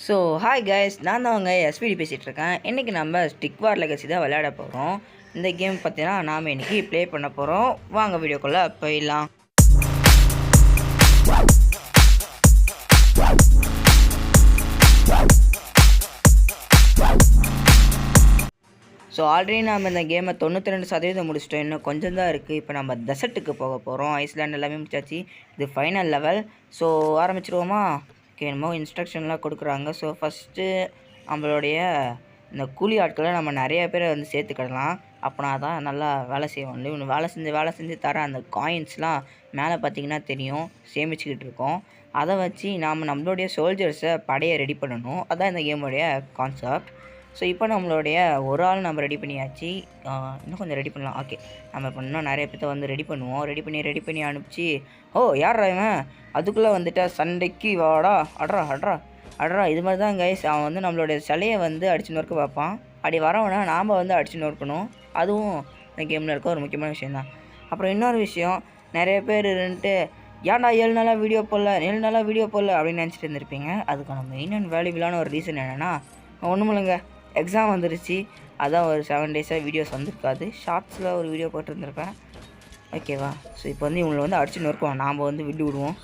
So hi guys, நான் தான் அவங்க எஸ்பிடி பேசிகிட்டு இருக்கேன். இன்றைக்கி நம்ம ஸ்டிக் வார் லெகசி தான் விளையாட போகிறோம். இந்த கேம் பார்த்தீங்கன்னா நாம் இன்றைக்கி ப்ளே பண்ண போகிறோம். வாங்க வீடியோக்குள்ளே போயிடலாம். ஸோ ஆல்ரெடி நம்ம இந்த கேமை 92% முடிச்சிட்டோம். இன்னும் கொஞ்சம் தான் இருக்குது. இப்போ நம்ம டெசர்ட்டுக்கு போக போகிறோம். ஐஸ்லாண்ட் எல்லாமே முடிச்சாச்சு. இது ஃபைனல் லெவல். ஸோ ஆரம்பிச்சிருவோமா? ஓகே, என்னமோ இன்ஸ்ட்ரக்ஷன்லாம் கொடுக்குறாங்க. ஸோ ஃபஸ்ட்டு நம்மளுடைய இந்த கூலி ஆட்களை நம்ம நிறைய பேரை வந்து சேர்த்துக்கிடலாம். அப்போனா தான் நல்லா வேலை செய்வோம். இவனு வேலை செஞ்சு தர அந்த காயின்ஸ்லாம் மேலே பார்த்திங்கன்னா தெரியும், சேமிச்சுக்கிட்டு இருக்கோம். அதை வச்சு நாம் நம்மளுடைய சோல்ஜர்ஸை படையை ரெடி பண்ணணும். அதுதான் இந்த கேமுடைய கான்செப்ட். ஸோ இப்போ நம்மளுடைய ஒரு ஆள் நம்ம ரெடி பண்ணியாச்சு. இன்னும் கொஞ்சம் ரெடி பண்ணலாம். ஓகே, நம்ம இப்போ இன்னும் நிறைய பேர்த்த வந்து ரெடி பண்ணுவோம். ரெடி பண்ணி அனுப்பிச்சு, ஓ யார் இவன் அதுக்குள்ளே வந்துட்டா சண்டைக்கு வாடா, அட்ரா இது மாதிரி தான் கைஸ். அவன் வந்து நம்மளுடைய சிலையை வந்து அடிச்சு நொறுக்க பார்ப்பான். அப்படி வரவனா நாம் வந்து அடிச்சு நொறுக்கணும். அதுவும் இந்த கேமில் இருக்க ஒரு முக்கியமான விஷயந்தான். அப்புறம் இன்னொரு விஷயம், நிறைய பேர் இருந்துட்டு ஏன்டா 7 நாளாக வீடியோ போடல அப்படின்னு நினச்சிட்டு இருந்திருப்பீங்க. அதுக்கான மெயின் அண்ட் வேல்யூபிளான ஒரு ரீசன் என்னென்னா, ஒன்றும் இல்லைங்க, எக்ஸாம் வந்துருச்சு. அதான் ஒரு 7 டேஸாக வீடியோஸ் வந்திருக்காது. ஷார்ட்ஸில் ஒரு வீடியோ போட்டுருந்துருப்பேன். ஓகேவா? ஸோ இப்போ வந்து இவங்களை வந்து அடிச்சு நொறுக்குவோம். நாம் வந்து வில்லு விடுவோம்.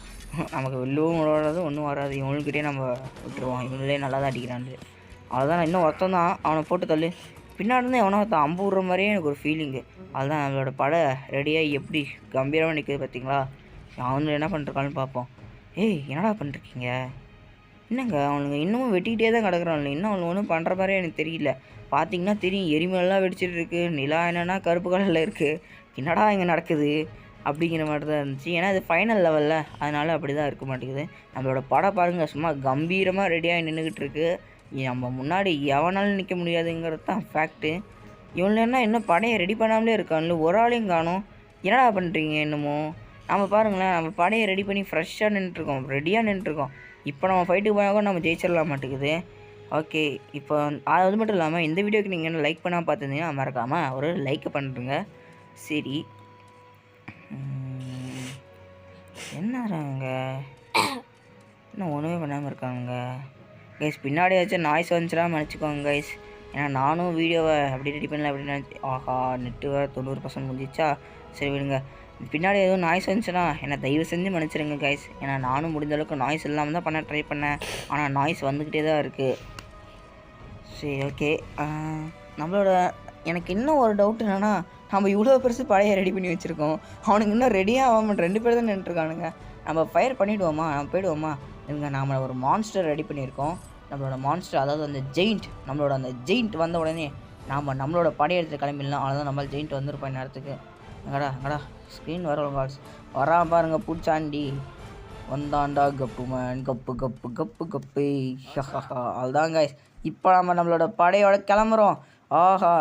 நமக்கு வில்லுவும் வராது, ஒன்றும் வராது. இவங்கக்கிட்டே நம்ம விட்டுருவோம். இவங்களே நல்லா தான் அடிக்கிறான்னு. அதுதான் இன்னும் ஒருத்தம் தான், அவனை போட்டு தள்ளு. பின்னாடி இருந்து எவனோ ஒருத்தன் அம்பு விடுற மாதிரியே எனக்கு ஒரு ஃபீலிங்கு. அதுதான் நம்மளோட படை ரெடியாக எப்படி கம்பீரமாக நிற்குது பார்த்தீங்களா? அவனு என்ன பண்ணிருக்கான்னு பார்ப்போம். ஏய், என்னடா பண்ணிருக்கீங்க? என்னங்க அவனுங்க இன்னமும் வெட்டிக்கிட்டே தான் கிடக்குறான்ல. இன்னும் அவனுக்கு ஒன்றும் பண்ணுற மாதிரியே எனக்கு தெரியல. பார்த்தீங்கன்னா தெரியும், எரிமலைலாம் வெடிச்சிட்டு இருக்குது. நிலா என்னென்னா கருப்பு கலரில் இருக்குது. என்னடா இங்கே நடக்குது அப்படிங்கிற மாதிரி தான் இருந்துச்சு. ஏன்னா இது ஃபைனல் லெவலில், அதனால் அப்படி தான் இருக்க மாட்டேங்குது. நம்மளோட படம் பாருங்கள், சும்மா கம்பீரமாக ரெடியாக நின்றுக்கிட்டு இருக்குது. நம்ம முன்னாடி எவனாலும் நிற்க முடியாதுங்கிறது தான் ஃபேக்ட்டு. இவனுன்னா இன்னும் படையை ரெடி பண்ணாமலே இருக்கான்ல, ஒரு ஆளையும் காணும். என்னடா பண்ணுறீங்க இன்னமும்? நம்ம பாருங்களேன், நம்ம படையை ரெடி பண்ணி ஃப்ரெஷ்ஷாக நின்றுட்டுருக்கோம், ரெடியாக நின்றுட்டுருக்கோம். இப்போ நம்ம ஃபைட்டுக்கு போனாலும் நம்ம ஜெயிச்சிடலாம் மாட்டேங்குது. ஓகே, இப்போ அது மட்டும் இல்லாமல் இந்த வீடியோக்கு நீங்கள் என்ன லைக் பண்ணால் பார்த்துருந்தீங்கன்னா மறக்காமல் ஒரு லைக் பண்ணுறங்க. சரி, என்னறாங்க இன்னும் ஒன்றுமே பண்ணாமல் இருக்காங்க கைஸ். பின்னாடியாச்சும் நாய்ஸ் வந்துச்சுன்னா நினச்சிக்கோங்க கைஸ். ஏன்னா நானும் வீடியோவை அப்படி ரெடி பண்ணல அப்படின்னு நினச்சி, ஆஹா நெட்டு வேறு 90% முடிஞ்சிச்சா. சரி விடுங்க. பின்னாடி எதுவும் நாய்ஸ் வந்துச்சுன்னா என்னை தயவு செஞ்சு மன்னிச்சிருங்க கைஸ். ஏன்னா நானும் முடிஞ்ச அளவுக்கு நாய்ஸ் இல்லாமல் தான் பண்ண ட்ரை பண்ணேன். ஆனால் நாய்ஸ் வந்துக்கிட்டே தான் இருக்குது. சரி, ஓகே. நம்மளோட எனக்கு இன்னும் ஒரு டவுட் என்னென்னா, நம்ம இவ்வளோ பெருசு பழைய ரெடி பண்ணி வச்சுருக்கோம். அவனுக்கு இன்னும் ரெடியாக ஆகாமல் 2 பேர் தான் நின்றுருக்கானுங்க. நம்ம ஃபயர் பண்ணிவிடுவோமா? நம்ம போயிடுவோமா? இவங்க நாம் ஒரு மான்ஸ்டர் ரெடி பண்ணியிருக்கோம். நம்மளோட மான்ஸ்டர், அதாவது அந்த ஜெயிண்ட், நம்மளோட அந்த ஜெயிண்ட் வந்த உடனே நாம் நம்மளோட படையெடுத்து கிளம்பிடலாம். அவ்வளோதான், நம்மளால் ஜெயிண்ட் வந்துருப்போம் நேரத்துக்கு. அங்கடா ஸ்க்ரீன் வரும் கால்ஸ் வரா பாருங்க. பூச்சாண்டி வந்தாண்டா, கப்பு மேன், கப்பு அதுதான் கைஸ். இப்போ நம்மளோட படையோட கிளம்புறோம். ஆஹா,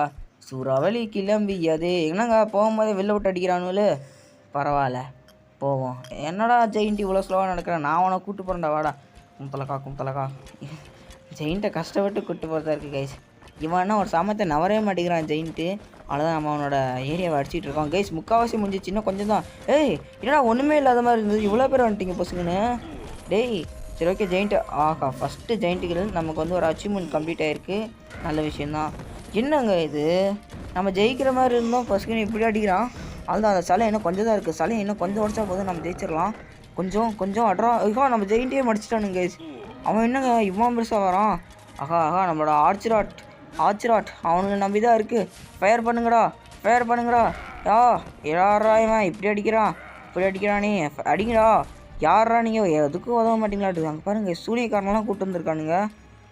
சூறாவளி கிளம்பியது. என்னங்க போகும்போதே வெளில விட்டு அடிக்கிறானுங்களே. பரவாயில்ல, போவோம். என்னடா ஜெயிண்ட் இவ்வளோ ஸ்லோவாக நடக்கிறேன்? நான் அவனை கூப்பிட்டு போகிறேன்டா, வாடா. கும்பலக்கா ஜெயிண்ட்டை கஷ்டப்பட்டு கூப்பிட்டு போகிறதா இருக்குது கைஸ். இவன்னா ஒரு சமத்தை நவரவே மாட்டேங்கிறான் ஜெயிண்ட்டு. அவ்வளோதான், நம்ம அவனோட ஏரியாவை அடிச்சிட்டு இருக்கோம் கைஸ். முக்கால்வாசி முடிஞ்சிச்சு, இன்னும் கொஞ்சம் தான். ஏய், என்னடா ஒன்றுமே இல்லாத மாதிரி இருந்தது, இவ்வளோ பேர் வந்துட்டீங்க பசங்கன்னு. டேய், சரி ஓகே, ஜெயிண்ட்டு. ஆஹா, ஃபஸ்ட்டு ஜெயிண்ட்டுகள் நமக்கு வந்து ஒரு அச்சீவ்மெண்ட் கம்ப்ளீட் ஆகிருக்கு. நல்ல விஷயந்தான். என்னங்க இது, நம்ம ஜெயிக்கிற மாதிரி இருந்தோம், பசங்க இப்படி அடிக்கிறான். அதுதான், அந்த சிலை இன்னும் கொஞ்சம் தான் இருக்குது. சிலை இன்னும் கொஞ்சம் உடச்சா போதும், நம்ம ஜெயிச்சிடலாம். கொஞ்சம் அட்ரா. ஐயோ, நம்ம ஜெயிண்ட்டே மடிச்சிட்டானுங்க கைஸ். அவன் என்னங்க இவ்வளோ பெருசாக வரான்? ஆஹா, நம்மளோட ஆர்ச்சிராட் அவனுங்களை நம்பி தான் இருக்குது. ஃபயர் பண்ணுங்கடா. யாரா இவன் இப்படி அடிக்கிறானே? அடிங்கடா. யாரா நீங்கள் எதுக்கும் உதவ மாட்டீங்களாட்டு? அங்கே பாருங்கள், சூனியக்காரன்லாம் கூப்பிட்டு வந்துருக்கானுங்க.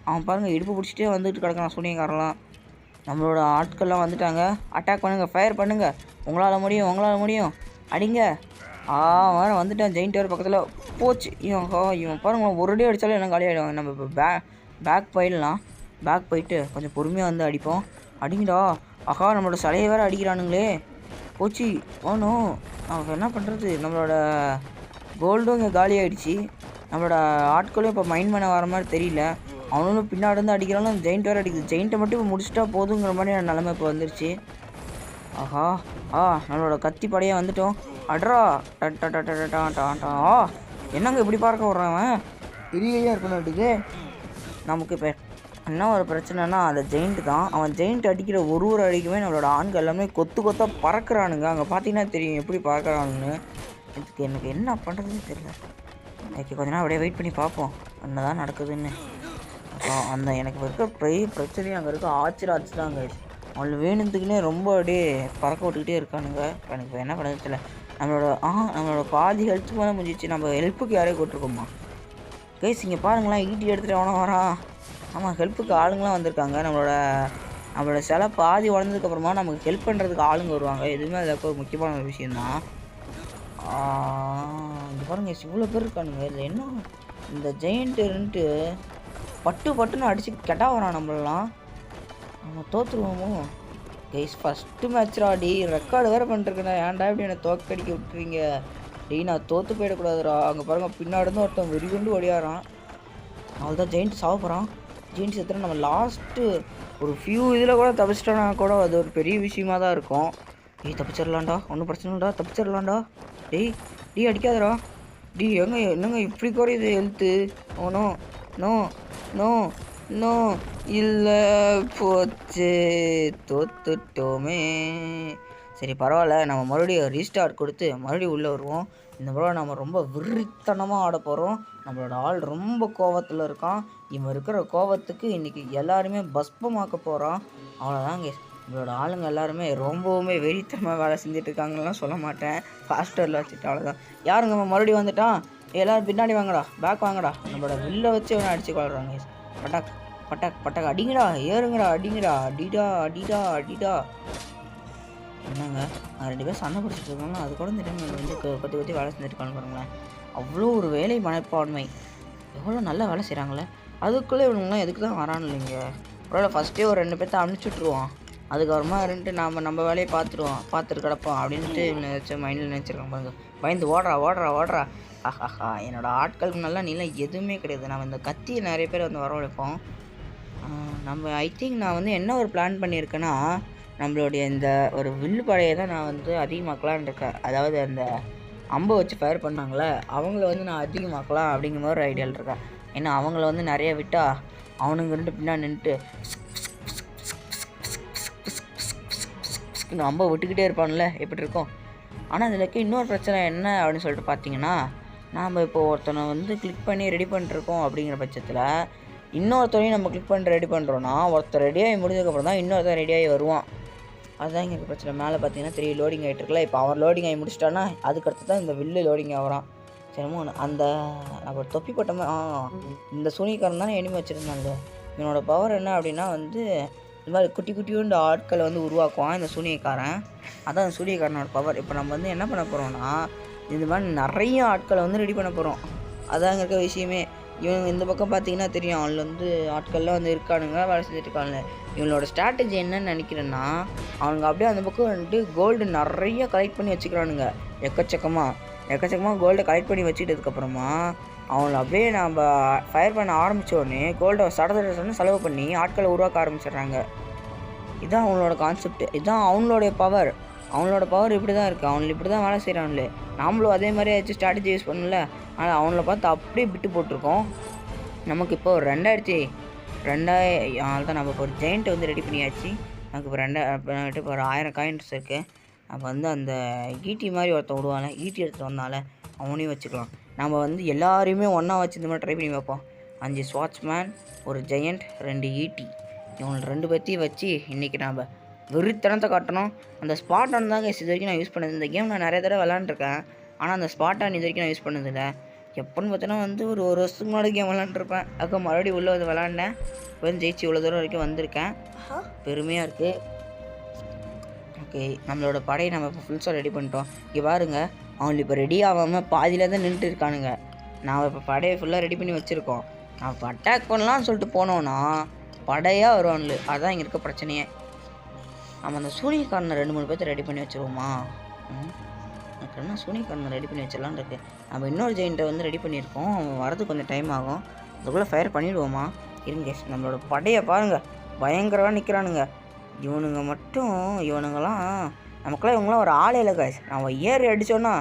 அவன் பாருங்கள், இடுப்பு பிடிச்சிட்டே வந்துட்டு கிடக்கான் சூனியக்காரன்லாம். நம்மளோட ஆட்கள்லாம் வந்துட்டாங்க. அட்டாக் பண்ணுங்கள், ஃபயர் பண்ணுங்கள். உங்களால் முடியும். அடிங்க. வேறு வந்துட்டான் ஜெயிண்ட் வேறு பக்கத்தில். போச்சு. இவன் பாருங்கள், ஒரு அடி அடித்தாலும் என்ன காலியாகிடுவாங்க. நம்ம இப்போ பேக் போயிட்டு கொஞ்சம் பொறுமையாக வந்து அடிப்போம். அடிங்கடா. ஆஹா, நம்மளோட சிலையை வேறு அடிக்கிறானுங்களே. போச்சு. ஓனோ, நம்ம என்ன பண்ணுறது? நம்மளோட கோல்டும் இங்கே காலி ஆகிடுச்சு. நம்மளோட ஆட்களும் இப்போ மைண்ட் பண்ண வர மாதிரி தெரியல. அவனும் பின்னாடி இருந்து அடிக்கிறாலும் ஜெயிண்ட் வேறு அடிக்குது. ஜெயிண்ட்டை மட்டும் இப்போ முடிச்சிட்டா போதுங்கிற மாதிரி நிலமை இப்போ வந்துருச்சு. ஆஹா, நம்மளோட கத்தி படையாக வந்துட்டோம். அட்ரா. என்னங்க இப்படி பார்க்க விட்றான்? பெரிய கையாக இருக்கணும். நமக்கு இப்போ என்ன ஒரு பிரச்சனைனா அந்த ஜெயிண்ட் தான். அவன் ஜெயிண்ட் அடிக்கிற ஒரு அடிக்குமே நம்மளோட ஆண்கள் எல்லாமே கொத்து கொத்தாக பறக்கிறானுங்க. அங்கே பார்த்தீங்கன்னா தெரியும் எப்படி பறக்கிறானுன்னு. இதுக்கு எனக்கு என்ன பண்ணுறதுன்னு தெரியல. ஓகே, கொஞ்ச நேரம் அப்படியே வெயிட் பண்ணி பார்ப்போம் என்ன தான் நடக்குதுன்னு. அந்த எனக்கு இருக்க பெரிய பிரச்சனையும் அங்கே இருக்க ஆச்சு தாங்க. அவங்கள வேணுத்துக்குன்னே ரொம்ப அப்படியே பறக்க விட்டுக்கிட்டே இருக்கானுங்க. எனக்கு இப்போ என்ன பண்ணுறது தெரியல. நம்மளோட பாதி ஹெல்த் மேலே முடிஞ்சிச்சு. நம்ம ஹெல்ப்புக்கு யாரையும் கூட்டிருக்கோமா கைஸ்? இங்கே பாருங்களேன், ஈட்டி எடுத்துகிட்டு அவனை வரான். ஆமாம், ஹெல்ப்புக்கு ஆளுங்களாம் வந்திருக்காங்க. நம்மளோட சிலை பாதி வளர்ந்ததுக்கப்புறமா நமக்கு ஹெல்ப் பண்ணுறதுக்கு ஆளுங்க வருவாங்க. எதுவுமே அதுக்கு ஒரு முக்கியமான ஒரு விஷயந்தான். இங்கே பாருங்க, இவ்வளோ பேர் இருக்கானுங்க. இதில் என்ன இந்த ஜெயிண்ட்டுன்ட்டு பட்டுன்னு அடித்து கெட்டா வரான். நம்மளெலாம் நம்ம தோற்றுருவோமோ கைஸ்? ஃபஸ்ட்டு மேட்ச்ரா டி, ரெக்கார்டு வேறு பண்ணிட்டுருக்கேன். ஏன்டா இப்படி என்னை தோக்கடிக்க விட்டுறீங்க டி? நான் தோற்று போயிடக்கூடாதுடா. அங்கே பாருங்கள், பின்னாடி இருந்து ஒருத்தன் வெறிகுண்டு ஓடியாரான். அவள்தான் ஜெயிண்ட் சாவ போகிறான். ஜெயிண்ட் செத்துனா நம்ம லாஸ்ட்டு ஒரு ஃபியூ இதில் கூட தப்பிச்சிட்டோன்னா கூட அது ஒரு பெரிய விஷயமா தான் இருக்கும். தப்பிச்சிடலாம்டா, ஒன்றும் பிரச்சனை இல்லைடா, தப்பிச்சிடலாம்டா. Tea அடிக்காதடா D. என்னங்க இப்படி குறையுது ஹெல்த்து? ஓனோ நோ நோ நோ இல்லை, போச்சு, தோத்துட்டோமே. சரி பரவாயில்ல, நம்ம மறுபடியும் ரீஸ்டார்ட் கொடுத்து மறுபடியும் உள்ளே வருவோம். இந்த முறை நம்ம ரொம்ப விரித்தனமாக ஆட போகிறோம். நம்மளோட ஆள் ரொம்ப கோவத்தில் இருக்கான். இவன் இருக்கிற கோவத்துக்கு இன்றைக்கி எல்லாருமே பஸ்பமாக்க போகிறான். அவ்வளோதாங்க. நம்மளோட ஆளுங்க எல்லாருமே ரொம்பவுமே வெறித்தனமாக வேலை செஞ்சுட்டு இருக்காங்கலாம் சொல்ல மாட்டேன். ஃபாஸ்டரில் வச்சுட்டு அவ்வளோதான். யாருங்க மறுபடியும் வந்துட்டான்? எல்லோரும் பின்னாடி வாங்கடா, பேக் வாங்கடா. நம்மளோட வில்லை வச்சு அவனை அடித்து கொள்கிறாங்க. பட்டாக் பட்டாக் பட்டாக் அடிங்கடா, ஏறுங்கடா, அடிங்கடா, அடிடா. என்னங்க, நான் 2 பேர் சண்டை பிடிச்சிட்டு இருக்காங்க. அது கூட இந்த டைம் வந்து கொத்தி வேலை செஞ்சுருக்காங்க பாருங்களேன். அவ்வளோ ஒரு வேலை மனப்பான்மை, எவ்வளோ நல்லா வேலை செய்கிறாங்களே. அதுக்குள்ளே இவனுங்களாம் எதுக்கு தான் வரான்னு இல்லைங்க. பரவாயில்ல, ஃபஸ்ட்டே ஒரு 2 பேர்த்த அனுப்பிச்சுட்ருவோம். அதுக்கப்புறமா இருந்துட்டு நம்ம வேலையை பார்த்துட்டு கிடப்போம் அப்படின்ட்டு இவனை மைண்டில் நினச்சிருக்காங்க பாருங்க. பயந்து ஓடுறா. ஆஹாஹா, என்னோடய ஆட்களுக்கு நல்லா நீலாம் எதுவுமே கிடையாது. நம்ம இந்த கத்தியை நிறைய பேர் வந்து வரவழைப்போம். ஐ திங்க் நான் வந்து என்ன ஒரு பிளான் பண்ணியிருக்கேன்னா, நம்மளுடைய இந்த ஒரு வில்லு படையை தான் நான் வந்து அதிகமாக்கலான்னு இருக்கேன். அதாவது அந்த அம்பை வச்சு ஃபயர் பண்ணாங்களே, அவங்கள வந்து நான் அதிகமாக்கலாம் அப்படிங்கிற மாதிரி ஒரு ஐடியாவில் இருக்கேன். ஏன்னா அவங்கள வந்து நிறைய விட்டால் அவனுங்க பின்னாடி நின்றுட்டு அம்பை விட்டுக்கிட்டே இருப்பான்ல, எப்படி இருக்கும். ஆனால் அதில் இருக்க இன்னொரு பிரச்சனை என்ன அப்படின்னு சொல்லிட்டு பார்த்தீங்கன்னா, நாம் இப்போ ஒருத்தனை வந்து கிளிக் பண்ணி ரெடி பண்ணிருக்கோம் அப்படிங்கிற பட்சத்தில் இன்னொருத்தரையும் நம்ம கிளிக் பண்ணி ரெடி பண்ணுறோன்னா, ஒருத்தர் ரெடியாகி முடிஞ்சதுக்கப்புறம் தான் இன்னொருத்தர் ரெடியாகி வருவான். அதுதான் இங்கே பிரச்சனை. மேலே பார்த்தீங்கன்னா 3 லோடிங் ஆகிட்டு இருக்குல்ல. இப்போ அவன் லோடிங் ஆகி முடிச்சிட்டான்னா அதுக்கடுத்து தான் இந்த வில்லு லோடிங் ஆகிறான். சரிமோ, அந்த நம்ம தொப்பி போட்டோமே இந்த சூனிக்காரன் தானே எனிமி வச்சுருந்தாங்க. இவனோட பவர் என்ன அப்படின்னா வந்து இந்த மாதிரி குட்டியோண்டு ஆட்களை வந்து உருவாக்குவான் இந்த சூனியக்காரன். அதான் அந்த சூனியக்காரனோட பவர். இப்போ நம்ம வந்து என்ன பண்ண போகிறோம்னா, இந்த மாதிரி நிறைய ஆட்களை வந்து ரெடி பண்ண போகிறோம். அதாங்க இருக்க விஷயமே. இவங்க இந்த பக்கம் பார்த்தீங்கன்னா தெரியும், அவனில் வந்து ஆட்கள்லாம் வந்து இருக்கானுங்க, வேலை செஞ்சுட்டு இருக்கானுங்க. இவனோட ஸ்ட்ராட்டஜி என்னன்னு நினைக்கிறேன்னா, அவனுங்க அப்படியே அந்த பக்கம் வந்துட்டு கோல்டு நிறைய கலெக்ட் பண்ணி வச்சுக்கிறானுங்க. எக்கச்சக்கமாக கோல்டை கலெக்ட் பண்ணி வச்சுக்கிட்டதுக்கப்புறமா அவங்கள அப்படியே நம்ம ஃபயர் பண்ண ஆரம்பித்தோடனே கோல்டை சடசடன்னு செலவு பண்ணி ஆட்களை உருவாக்க ஆரம்பிச்சிடுறாங்க. இதுதான் அவங்களோட கான்செப்ட், இதுதான் அவங்களோடைய பவர். இப்படி தான் இருக்குது. அவங்களை இப்படி தான் வேலை செய்கிறாங்களே. நாமளும் அதே மாதிரி ஏதாச்சும் ஸ்ட்ராட்டஜி யூஸ் பண்ணல. ஆனால் அவங்கள பார்த்து அப்படியே விட்டு போட்டிருக்கோம். நமக்கு இப்போ ஒரு 2000 தான் நம்ம இப்போ ஒரு ஜெயிண்ட்டை வந்து ரெடி பண்ணியாச்சு. நமக்கு இப்போ ஒரு 1000 காயின்ஸ் இருக்குது. நம்ம வந்து அந்த ஈட்டி மாதிரி ஒருத்தன் விடுவாங்க, ஈட்டி எடுத்துகிட்டு வந்தால அவனையும் வச்சுக்கலாம். நம்ம வந்து எல்லாரையுமே ஒன்றா வச்சு இந்த மாதிரி ட்ரை பண்ணி வைப்போம். 5 ஸ்வாட்ச்மேன், ஒரு ஜெயண்ட், 2 ஈட்டி, இவங்களை 2 பேர்த்தையும் வச்சு இன்றைக்கி நம்ம வெறித்தனத்தை காட்டணும். அந்த ஸ்பாட்டான் தாங்க இது வரைக்கும் நான் யூஸ் பண்ணது. இந்த கேம் நான் நிறைய தடவை விளாண்டுருக்கேன். ஆனால் அந்த ஸ்பாட்டான் இது வரைக்கும் நான் யூஸ் பண்ணதில்லை. எப்போன்னு பார்த்தோன்னா வந்து ஒரு வருஷத்துக்கு முன்னாடி கேம் விளாண்டுருப்பேன். அதுக்கு மறுபடியும் உள்ளே வந்து விளாண்டேன். இப்போ வந்து ஜெயிச்சு இவ்வளோ தூரம் வரைக்கும் வந்திருக்கேன். பெருமையாக இருக்குது. ஓகே, நம்மளோட படையை நம்ம இப்போ ஃபுல்ஸாக ரெடி பண்ணிட்டோம். இங்கே பாருங்கள், அவங்களுக்கு இப்போ ரெடி ஆகாமல் பாதியில் தான் நின்றுட்டு இருக்கானுங்க. நான் இப்போ படையை ஃபுல்லாக ரெடி பண்ணி வச்சுருக்கோம். நான் இப்போ அட்டாக் பண்ணலான்னு சொல்லிட்டு போனோன்னா படையாக வருவானுங்க. அதுதான் இங்கே இருக்க பிரச்சனையே. நம்ம அந்த சூனியக்காரனை 2-3 பேர்த்த ரெடி பண்ணி வச்சுருவோமா? எனக்கு என்ன சூனியக்காரனை ரெடி பண்ணி வச்சிடலான்னு இருக்குது. நம்ம இன்னொரு ஜெயிண்ட்டை வந்து ரெடி பண்ணியிருக்கோம். அவன் வரது கொஞ்சம் டைம் ஆகும். அதுக்குள்ளே ஃபயர் பண்ணிவிடுவோமா? இருங்க, நம்மளோட படையை பாருங்கள், பயங்கரமாக நிற்கிறானுங்க. இவனுங்கெல்லாம் நமக்குலாம் இவங்களாம் ஒரு ஆளே இல்லை காய்ஸ். நம்ம ஏறி அடித்தோன்னா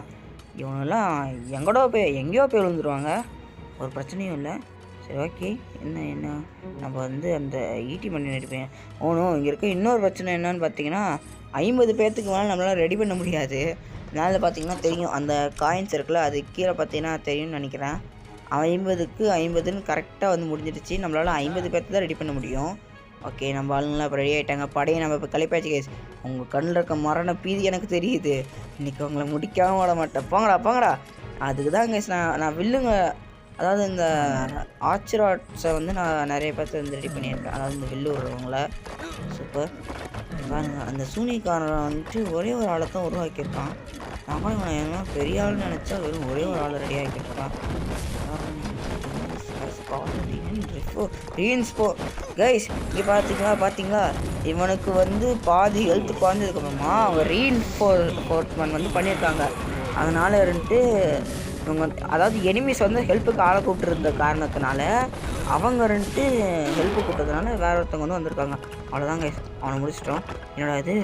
இவனுங்கெல்லாம் எங்கேயோ போய் விழுந்துருவாங்க. ஒரு பிரச்சனையும் இல்லை. சரி ஓகே. என்ன நம்ம வந்து அந்த ஈட்டி பண்ணி நடிப்பேன். ஓனும் இங்கே இருக்க இன்னொரு பிரச்சனை என்னன்னு பார்த்தீங்கன்னா 50 பேர்த்துக்கு மேலே நம்மளால் ரெடி பண்ண முடியாது. மேலே பார்த்தீங்கன்னா தெரியும் அந்த காயின்ஸ் இருக்குல்ல, அது கீழே பார்த்தீங்கன்னா தெரியும்னு நினைக்கிறேன். 50க்கு 50ன்னு கரெக்டாக வந்து முடிஞ்சிடுச்சு. நம்மளால் 50 பேர்த்து தான் ரெடி பண்ண முடியும். ஓகே, நம்ம ஆளுங்களாம் இப்போ ரெடி ஆகிட்டாங்க. படையை நம்ம இப்போ கலைப்பாச்சு கைஸ். உங்கள் கண்ணில் இருக்க மரண பீதி எனக்கு தெரியுது. இன்றைக்கி உங்களை முடிக்காமல் விட மாட்டேன். போங்கடா. அதுக்கு தான் கைஸ் நான் வில்லுங்க, அதாவது இந்த ஆர்ச்சராட்ஸை வந்து நான் நிறைய பேர்த்து வந்து ரெடி பண்ணியிருக்கேன். அதாவது இந்த வில்லு விடுறவங்கள. சூப்பர். பாருங்கள், அந்த சூனிக்காரன் வந்துட்டு ஒரே ஒரு ஆளை தான் உருவாக்கியிருக்கான். நான் கூட இவனை என்ன பெரிய ஆள்னு நினச்சா வெறும் ஒரே ஒரு ஆளை ரெடி ஆக்கியிருக்கான். கைஸ் இங்கே பார்த்தீங்களா இவனுக்கு வந்து பாதி ஹெல்த்து குறைஞ்சதுக்கப்புறமா அவங்க ரீஇன்ஃபோர்ஸ்மெண்ட் வந்து பண்ணியிருக்காங்க. அதனால் வந்துட்டு இவங்க, அதாவது எனிமீஸ் வந்து ஹெல்ப்புக்கு ஆளை கூப்பிட்டுருந்த காரணத்தினால அவங்க வந்துட்டு ஹெல்ப்பு கூப்பிட்டதுனால வேற ஒருத்தவங்க வந்து வந்திருக்காங்க. அவ்வளோதான் கைஸ், அவனை முடிச்சிட்டோம். என்னடா இது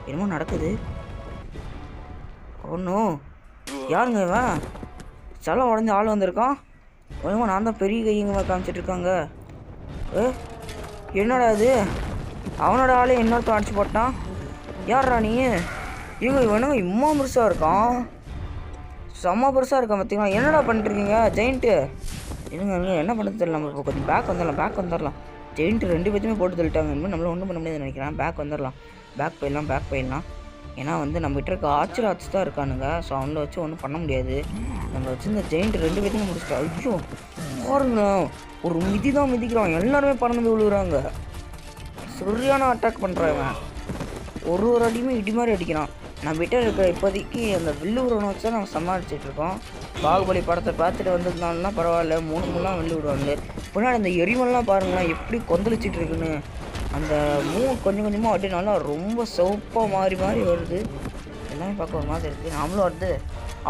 என்னமோ நடக்குது. ஒன்றும் யாருங்க இவன் செலம் உடஞ்சி ஆள் வந்திருக்கான். ஒன்றுமா நான் தான் பெரிய கைங்க காமிச்சிட்டு இருக்காங்க. என்னடா இது, அவனோட ஆளே இன்னொருத்தன் அடிச்சு போட்டான். யார்ரா நீ? இவனும் இம்மா பெருசாக இருக்கான், செம்ம பெருசாக இருக்கான் பார்த்தீங்களா. என்னடா பண்ணிட்டுருக்கீங்க ஜெயிண்ட்டு? இருங்க என்ன பண்ணுறது தெரியல. நம்ம இப்போ கொஞ்சம் பேக் வந்துடலாம். ஜெயிண்ட்டு 2 பேருமே போட்டு தள்ளிட்டாங்க. இனிமேல் நம்மளால் ஒன்றும் பண்ண முடியாதுன்னு நினைக்கிறேன். பேக் போயிடலாம். ஏன்னா வந்து நம்மகிட்ட இருக்க ஆர்ச்சராட்ஸ் தான் இருக்கானுங்க. ஸோ அவங்கள வச்சு ஒன்றும் பண்ண முடியாது. நம்ம வச்சு இந்த ஜெயிண்ட் 2 பேருமே முடிச்சிட்டோம். ஐயோ பாருங்களேன், ஒரு மிதி தான் மிதிக்கிறான். எல்லாருமே பறந்து விழுகுறாங்க. சரியான அட்டாக் பண்ணுறான். ஒரு அடியுமே இடி மாதிரி அடிக்கிறான். நம்ம கிட்ட இருக்கிற இப்போதைக்கு அந்த வில்லு விடுறவனை வச்சு தான் நம்ம சமாளிச்சிட்ருக்கோம். பாகுபலி படத்தை பார்த்துட்டு வந்ததுனாலாம் பரவாயில்ல, 3 வில்லு விடுவாங்க. பின்னாடி அந்த எரிமல்லாம் பாருங்களேன் எப்படி கொந்தளிச்சிட்டு இருக்குன்னு. அந்த கொஞ்சம் கொஞ்சமாக அப்படின்னால ரொம்ப சிவப்பாக மாறி வருது. எல்லாமே பார்க்க ஒரு மாதிரி இருக்குது. நாமளும் வந்து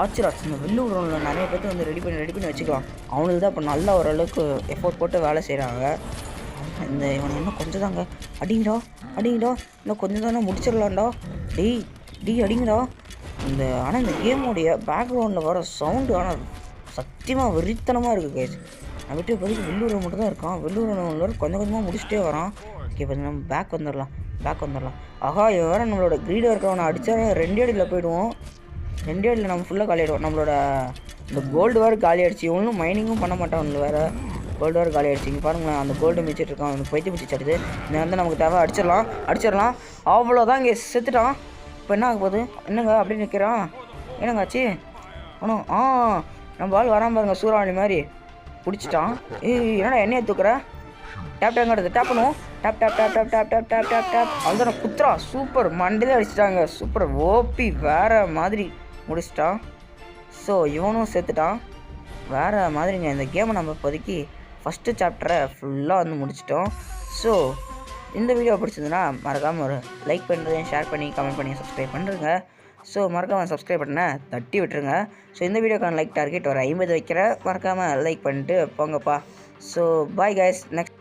ஆர்ச்சராட்ஸ் இந்த வில்லு விடுறவங்கள நிறைய பேர்த்து வந்து ரெடி பண்ணி வச்சுக்கலாம். அவனுக்கு தான் இப்போ நல்லா ஓரளவுக்கு எஃபோர்ட் போட்டு வேலை செய்கிறாங்க. இந்த இவனை இன்னும் கொஞ்சம் தாங்க. அடிங்கடா இன்னும் கொஞ்சம் தானே முடிச்சிடலாம்டா. டேய் அடிங்கடா. ஆனால் இந்த கேமோடைய பேக்ரவுண்டில் வர சவுண்டு ஆனால் சத்தியமாக வெறித்தனமாக இருக்குது கைஸ். நான் விட்டு இப்போதைக்கு வில்லூரை மட்டும் தான் இருக்கான். வில்லூரை கொஞ்சம் கொஞ்சமாக முடிச்சுட்டே வரான். ஓகே, இப்போ நம்ம பேக் வந்துடலாம். ஆஹா, இவன் வேறு நம்மளோட கிரீடாக இருக்கவனை அடித்தா 2 அடியில் போயிடுவோம். 2 அடியில் நம்ம ஃபுல்லாக காலி ஆகிடுவோம். நம்மளோட இந்த கோல்டு வேறு காலி ஆகிடுச்சு. இவனும் மைனிங்கும் பண்ண மாட்டான். வேறு கோல்டு வேறு காலி ஆகிடுச்சு. இங்கே பாருங்களேன், அந்த கோல்டு மிச்சிட்டு இருக்கான். அவனுக்கு பைத்து பிடிச்சி சடுது. இந்த வந்து நமக்கு தேவை. அடிச்சிடலாம். அவ்வளோதான் இங்கே செத்துட்டான். இப்போ என்ன ஆக போகுது? என்னங்க அப்படி நிற்கிறான்? என்னங்க ஆச்சு? ஒன்றும் நம்ம ஆள் வராமல் பாருங்க, சூறாவளி மாதிரி பிடிச்சிட்டான். என்னடா எண்ணெயை தூக்குற? டேப் டேப் பண்ணுவோம். டேப் அதுதான் குத்துறா. சூப்பர், மண்டிலே அடிச்சிட்டாங்க. சூப்பர், ஓபி வேறு மாதிரி முடிச்சிட்டான். ஸோ இவனும் சேர்த்துட்டான். வேறு மாதிரிங்க. இந்த கேமை நம்ம இப்போதைக்கு ஃபஸ்ட்டு சாப்டரை ஃபுல்லாக வந்து முடிச்சிட்டோம். ஸோ இந்த வீடியோ பிடிச்சதுன்னா மறக்காமல் ஒரு லைக் பண்ணுறேன், ஷேர் பண்ணி, கமெண்ட் பண்ணி, சப்ஸ்கிரைப் பண்ணுறேங்க. ஸோ மறக்காமல் சப்ஸ்கிரைப் பண்ண தட்டி விட்டுருங்க. ஸோ இந்த வீடியோக்கான லைக் டார்கெட் ஒரு 50 வைக்கிறேன். மறக்காமல் லைக் பண்ணிட்டு போங்கப்பா. So bye guys, next